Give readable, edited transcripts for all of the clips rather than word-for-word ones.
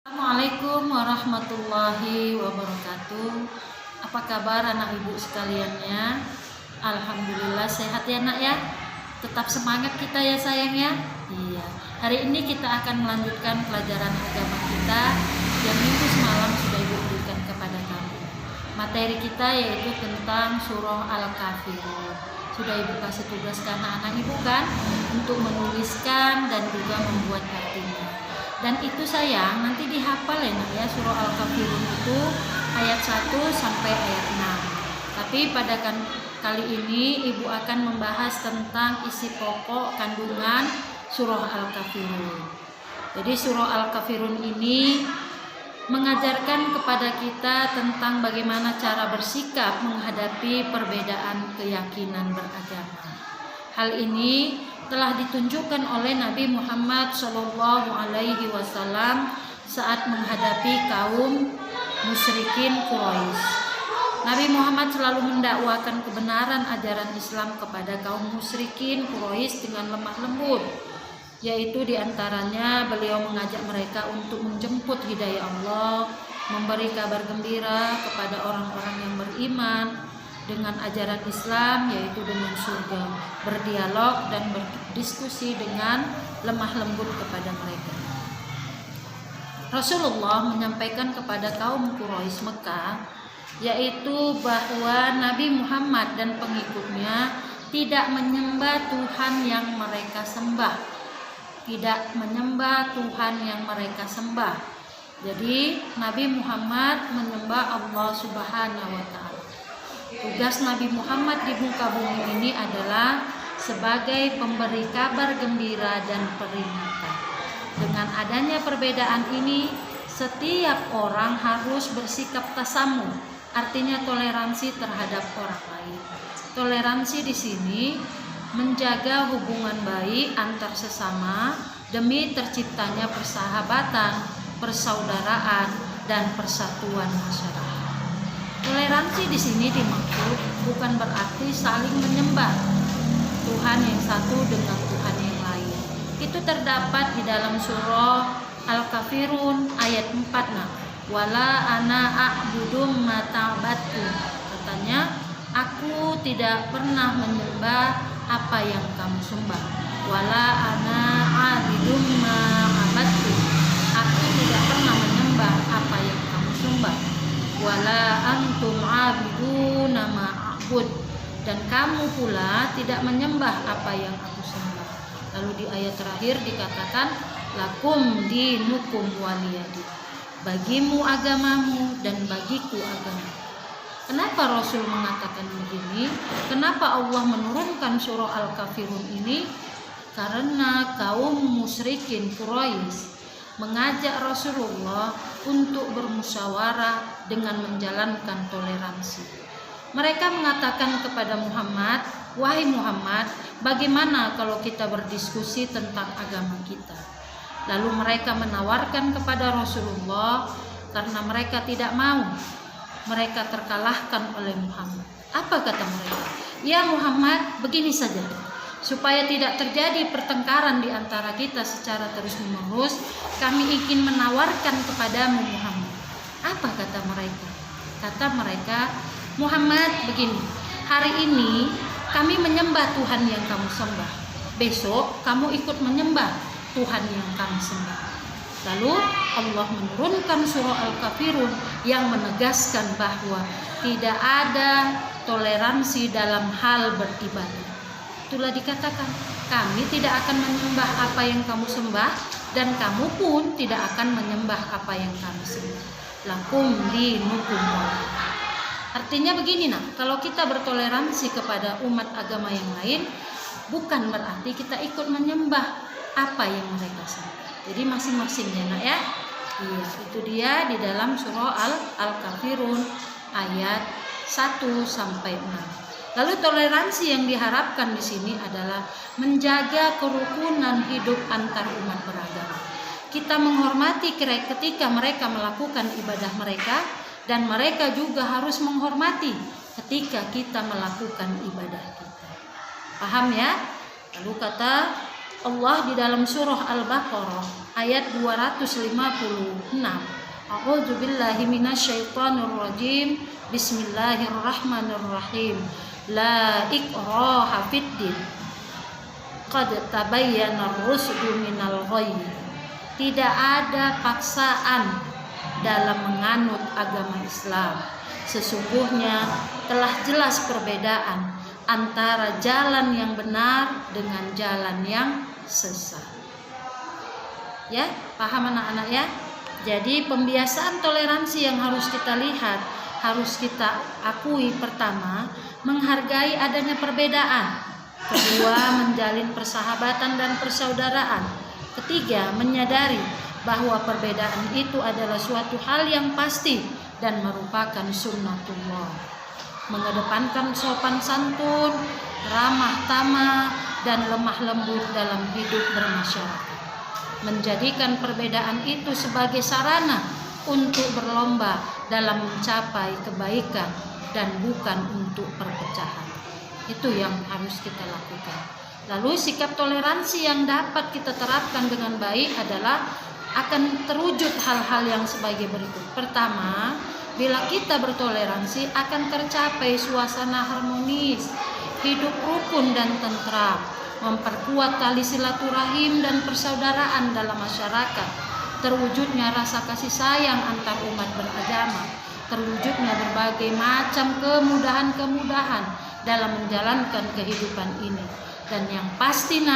Assalamualaikum warahmatullahi wabarakatuh. Apa kabar anak ibu sekaliannya? Alhamdulillah sehat ya nak ya. Tetap semangat kita ya sayang ya. Iya. Hari ini kita akan melanjutkan pelajaran agama kita yang minggu semalam sudah ibu berikan kepada kamu. Materi kita yaitu tentang surah Al-Kafirun. Sudah ibu kasih tugas ke anak-anak ibu kan untuk menuliskan dan juga membuat artinya. Dan itu sayang nanti dihafal ya nak ya, surah Al-Kafirun itu ayat 1 sampai ayat 6. Tapi pada kali ini ibu akan membahas tentang isi pokok kandungan surah Al-Kafirun. Jadi surah Al-Kafirun ini mengajarkan kepada kita tentang bagaimana cara bersikap menghadapi perbedaan keyakinan beragama. Hal ini telah ditunjukkan oleh Nabi Muhammad SAW saat menghadapi kaum musyrikin Quraisy. Nabi Muhammad selalu mendakwakan kebenaran ajaran Islam kepada kaum musyrikin Quraisy dengan lemah lembut, yaitu diantaranya beliau mengajak mereka untuk menjemput hidayah Allah, memberi kabar gembira kepada orang-orang yang beriman dengan ajaran Islam, yaitu dengan surga, berdialog dan berdiskusi dengan lemah lembut kepada mereka. Rasulullah menyampaikan kepada kaum Quraisy Mekah yaitu bahwa Nabi Muhammad dan pengikutnya tidak menyembah Tuhan yang mereka sembah. Tidak menyembah Tuhan yang mereka sembah. Jadi Nabi Muhammad menyembah Allah Subhanahu wa Ta'ala. Tugas Nabi Muhammad di muka bumi ini adalah sebagai pemberi kabar gembira dan peringatan. Dengan adanya perbedaan ini, setiap orang harus bersikap tasamu, artinya toleransi terhadap orang lain. Toleransi di sini menjaga hubungan baik antar sesama demi terciptanya persahabatan, persaudaraan, dan persatuan masyarakat. Toleransi di sini dimaksud bukan berarti saling menyembah Tuhan yang satu dengan Tuhan yang lain. Itu terdapat di dalam surah Al-Kafirun ayat 4. Nah, wala ana a'budum ma ta'badtum. Katanya, aku tidak pernah menyembah apa yang kamu sembah. Wala ana a'budum ma ta'badtum. Aku tidak pernah menyembah apa yang kamu sembah. Wala antum abiduna ma a'bud, dan kamu pula tidak menyembah apa yang aku sembah. Lalu di ayat terakhir dikatakan lakum dinukum waliyadin, bagimu agamamu dan bagiku agama. Kenapa Rasul mengatakan begini? Kenapa Allah menurunkan surah Al-Kafirun ini? Karena kaum musyrikin Quraisy mengajak Rasulullah untuk bermusyawarah dengan menjalankan toleransi. Mereka mengatakan kepada Muhammad, wahai Muhammad, bagaimana kalau kita berdiskusi tentang agama kita? Lalu mereka menawarkan kepada Rasulullah karena mereka tidak mau. Mereka terkalahkan oleh Muhammad. Apa kata mereka? Ya Muhammad, begini saja. Supaya tidak terjadi pertengkaran di antara kita secara terus-menerus, kami ingin menawarkan kepadamu Muhammad. Apa kata mereka? Kata mereka, Muhammad begini, hari ini kami menyembah Tuhan yang kamu sembah. Besok kamu ikut menyembah Tuhan yang kami sembah. Lalu Allah menurunkan surah Al-Kafirun yang menegaskan bahwa tidak ada toleransi dalam hal beribadah. Itulah dikatakan, kami tidak akan menyembah apa yang kamu sembah, dan kamu pun tidak akan menyembah apa yang kami sembah. Lakum dinukum waliyadin. Artinya begini nak, kalau kita bertoleransi kepada umat agama yang lain, bukan berarti kita ikut menyembah apa yang mereka sembah. Jadi masing-masingnya nak ya. Iya, itu dia di dalam surah Al-Kafirun ayat 1 sampai 6. Lalu toleransi yang diharapkan di sini adalah menjaga kerukunan hidup antar umat beragama. Kita menghormati ketika mereka melakukan ibadah mereka, dan mereka juga harus menghormati ketika kita melakukan ibadah kita. Paham ya? Lalu kata Allah di dalam surah Al-Baqarah ayat 256. A'udzubillahi minasyaitonirrajim. Bismillahirrahmanirrahim. La ikraha fiddin. Qad tabayyana ar-rusydu minal ghayy. Tidak ada paksaan dalam menganut agama Islam. Sesungguhnya telah jelas perbedaan antara jalan yang benar dengan jalan yang sesat. Ya, paham anak-anak ya? Jadi pembiasaan toleransi yang harus kita lihat, harus kita akui. Pertama, menghargai adanya perbedaan. Kedua, menjalin persahabatan dan persaudaraan. Ketiga, menyadari bahwa perbedaan itu adalah suatu hal yang pasti dan merupakan sunnatullah. Mengedepankan sopan santun, ramah tamah, dan lemah lembut dalam hidup bermasyarakat. Menjadikan perbedaan itu sebagai sarana untuk berlomba dalam mencapai kebaikan dan bukan untuk perpecahan. Itu yang harus kita lakukan. Lalu sikap toleransi yang dapat kita terapkan dengan baik adalah akan terwujud hal-hal yang sebagai berikut. Pertama, bila kita bertoleransi akan tercapai suasana harmonis, hidup rukun dan tentram, memperkuat tali silaturahim dan persaudaraan dalam masyarakat, terwujudnya rasa kasih sayang antar umat beragama, terwujudnya berbagai macam kemudahan-kemudahan dalam menjalankan kehidupan ini. Dan yang pasti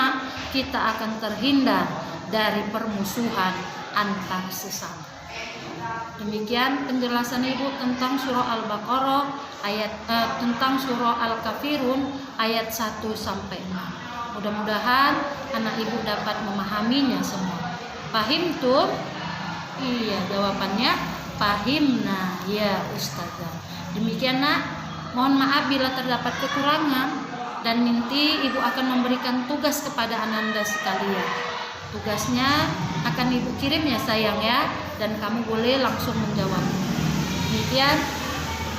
kita akan terhindar dari permusuhan antar sesama. Demikian penjelasan Ibu tentang surah Al-Baqarah tentang surah Al-Kafirun ayat 1 sampai 6. Mudah-mudahan anak Ibu dapat memahaminya semua. Pahim tuh? Iya, jawabannya pahimna ya Ustazah. Demikian mohon maaf bila terdapat kekurangan dan nanti Ibu akan memberikan tugas kepada ananda sekalian. Tugasnya akan Ibu kirim ya sayang ya, dan kamu boleh langsung menjawab. Demikian,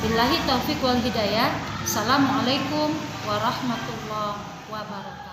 billahi taufik wal hidayah. Assalamualaikum warahmatullahi wabarakatuh.